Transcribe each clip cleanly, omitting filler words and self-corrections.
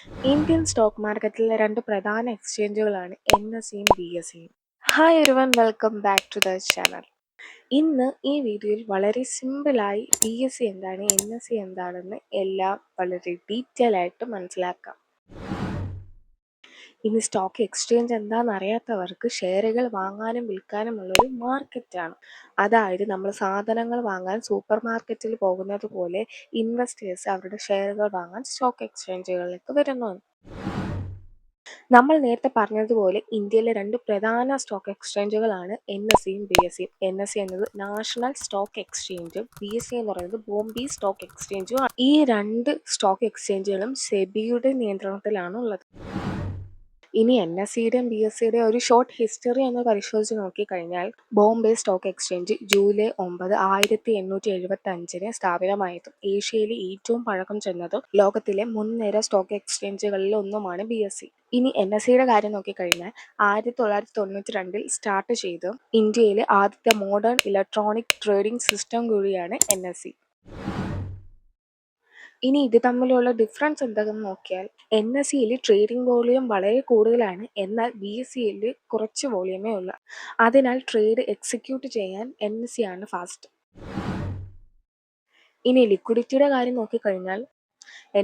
Indian stock മാർക്കറ്റിലെ രണ്ട് പ്രധാന എക്സ്ചേഞ്ചുകളാണ് NSEയും BSEയും. Hi everyone, welcome back to the channel. ഇന്ന് ഈ വീഡിയോയിൽ വളരെ സിമ്പിളായി BSE എന്താണ്, NSE എന്താണെന്ന് എല്ലാം വളരെ ഡീറ്റെയിൽ ആയിട്ട് മനസ്സിലാക്കാം. ഇനി സ്റ്റോക്ക് എക്സ്ചേഞ്ച് എന്താണെന്ന് അറിയാത്തവർക്ക് ഷെയറുകൾ വാങ്ങാനും വിൽക്കാനുമുള്ളൊരു മാർക്കറ്റാണ്. അതായത് നമ്മൾ സാധനങ്ങൾ വാങ്ങാൻ സൂപ്പർ മാർക്കറ്റിൽ പോകുന്നത് പോലെ ഇൻവെസ്റ്റേഴ്സ് അവരുടെ ഷെയറുകൾ വാങ്ങാൻ സ്റ്റോക്ക് എക്സ്ചേഞ്ചുകളിലേക്ക് വരുന്നു. നമ്മൾ നേരത്തെ പറഞ്ഞതുപോലെ ഇന്ത്യയിലെ രണ്ട് പ്രധാന സ്റ്റോക്ക് എക്സ്ചേഞ്ചുകളാണ് NSEയും BSEയും. NSE എന്നത് നാഷണൽ സ്റ്റോക്ക് എക്സ്ചേഞ്ചും BSE എന്ന് പറയുന്നത് ബോംബെ സ്റ്റോക്ക് എക്സ്ചേഞ്ചും ആണ്. ഈ രണ്ട് സ്റ്റോക്ക് എക്സ്ചേഞ്ചുകളും സെബിയുടെ നിയന്ത്രണത്തിലാണ് ഉള്ളത്. ഇനി NSEയുടെയും BSEയുടെയും ഒരു ഷോർട്ട് ഹിസ്റ്ററി ഒന്ന് പരിശോധിച്ച് നോക്കിക്കഴിഞ്ഞാൽ, ബോംബെ സ്റ്റോക്ക് എക്സ്ചേഞ്ച് ജൂലൈ 9, 1875 സ്ഥാപിതമായതും ഏഷ്യയിലെ ഏറ്റവും പഴക്കം ചെന്നതും ലോകത്തിലെ മുൻനിര സ്റ്റോക്ക് എക്സ്ചേഞ്ചുകളിൽ ഒന്നുമാണ് BSE. ഇനി NSEയുടെ കാര്യം നോക്കിക്കഴിഞ്ഞാൽ 1992 സ്റ്റാർട്ട് ചെയ്ത് ഇന്ത്യയിലെ ആദ്യത്തെ മോഡേൺ ഇലക്ട്രോണിക് ട്രേഡിംഗ് സിസ്റ്റം കൂടിയാണ് NSE. ഇനി ഇത് തമ്മിലുള്ള ഡിഫറൻസ് എന്താണെന്ന് നോക്കിയാൽ, NSEയിൽ ട്രേഡിംഗ് വോളിയം വളരെ കൂടുതലാണ്, എന്നാൽ BSEയിൽ കുറച്ച് വോളിയമേ ഉള്ളൂ. അതിനാൽ ട്രേഡ് എക്സിക്യൂട്ട് ചെയ്യാൻ NSE ആണ് ഫാസ്റ്റ്. ഇനി ലിക്വിഡിറ്റിയുടെ കാര്യം നോക്കിക്കഴിഞ്ഞാൽ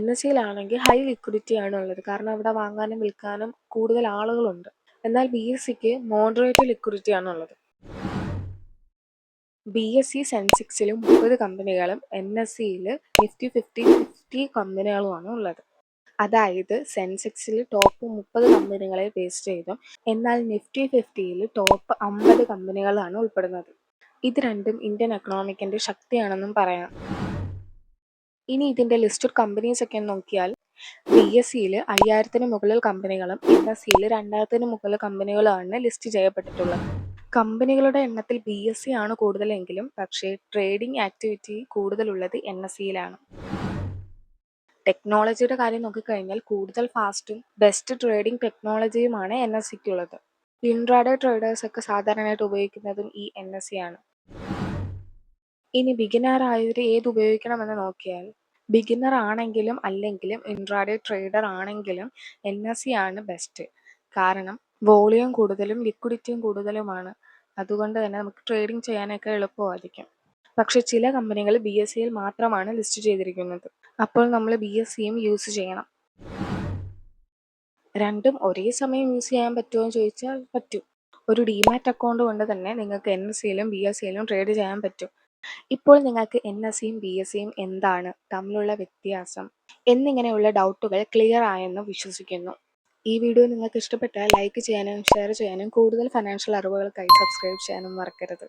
NSEയിലാണെങ്കിൽ ഹൈ ലിക്വിഡിറ്റി ആണ് ഉള്ളത്, കാരണം അവിടെ വാങ്ങാനും വിൽക്കാനും കൂടുതൽ ആളുകളുണ്ട്. എന്നാൽ BSEക്ക് മോഡറേറ്റ് ലിക്വിഡിറ്റി ആണുള്ളത്. BSE സെൻസെക്സിലും 30 കമ്പനികളും NSEയിൽ നിഫ്റ്റി 50 കമ്പനികളുമാണ് ഉള്ളത്. അതായത് സെൻസെക്സിൽ ടോപ്പ് 30 കമ്പനികളെ ബേസ് ചെയ്തും എന്നാൽ നിഫ്റ്റി 50യിൽ ടോപ്പ് 50 കമ്പനികളാണ് ഉൾപ്പെടുന്നത്. ഇത് രണ്ടും ഇന്ത്യൻ എക്കണോമിക്കിന്റെ ശക്തിയാണെന്നും പറയാം. ഇനി ഇതിന്റെ ലിസ്റ്റഡ് കമ്പനീസ് ഒക്കെ നോക്കിയാൽ BSEയിൽ 5000-ന് മുകളിൽ കമ്പനികളും NSEയിൽ 2000-ന് മുകളിൽ കമ്പനികളുമാണ് ലിസ്റ്റ് ചെയ്യപ്പെട്ടിട്ടുള്ളത്. കമ്പനികളുടെ എണ്ണത്തിൽ BSE ആണ് കൂടുതലെങ്കിലും പക്ഷേ ട്രേഡിംഗ് ആക്ടിവിറ്റി കൂടുതലുള്ളത് NSEയിലാണ്. ടെക്നോളജിയുടെ കാര്യം നോക്കിക്കഴിഞ്ഞാൽ കൂടുതൽ ഫാസ്റ്റും ബെസ്റ്റ് ട്രേഡിംഗ് ടെക്നോളജിയുമാണ് NSEക്കുള്ളത്. ഇൻട്രാഡേ ട്രേഡേഴ്സ് ഒക്കെ സാധാരണയായിട്ട് ഉപയോഗിക്കുന്നതും ഈ NSE ആണ്. ഇനി ബിഗിനർ ആയവർ ഏത് ഉപയോഗിക്കണമെന്ന് നോക്കിയാൽ, ബിഗിനർ ആണെങ്കിലും അല്ലെങ്കിലും ഇൻട്രാഡേ ട്രേഡർ ആണെങ്കിലും NSE ആണ് ബെസ്റ്റ്. കാരണം വോളിയം കൂടുതലും ലിക്വിഡിറ്റിയും കൂടുതലുമാണ്. അതുകൊണ്ട് തന്നെ നമുക്ക് ട്രേഡിംഗ് ചെയ്യാനൊക്കെ എളുപ്പമായിരിക്കും. പക്ഷെ ചില കമ്പനികൾ BSEയിൽ മാത്രമാണ് ലിസ്റ്റ് ചെയ്തിരിക്കുന്നത്. അപ്പോൾ നമ്മൾ BSEയും യൂസ് ചെയ്യണം. രണ്ടും ഒരേ സമയം യൂസ് ചെയ്യാൻ പറ്റുമോ എന്ന് ചോദിച്ചാൽ പറ്റും. ഒരു ഡിമാറ്റ് അക്കൗണ്ട് കൊണ്ട് തന്നെ നിങ്ങൾക്ക് NSEയിലും BSEയിലും ട്രേഡ് ചെയ്യാൻ പറ്റും. ഇപ്പോൾ നിങ്ങൾക്ക് NSEയും BSEയും എന്താണ് തമ്മിലുള്ള വ്യത്യാസം എന്നിങ്ങനെയുള്ള ഡൗട്ടുകൾ ക്ലിയർ ആയെന്ന് വിശ്വസിക്കുന്നു. ഈ വീഡിയോ നിങ്ങൾക്ക് ഇഷ്ടപ്പെട്ടാൽ ലൈക്ക് ചെയ്യാനും ഷെയർ ചെയ്യാനും കൂടുതൽ ഫൈനാൻഷ്യൽ അറിവുകൾക്കായി സബ്സ്ക്രൈബ് ചെയ്യാനും മറക്കരുത്.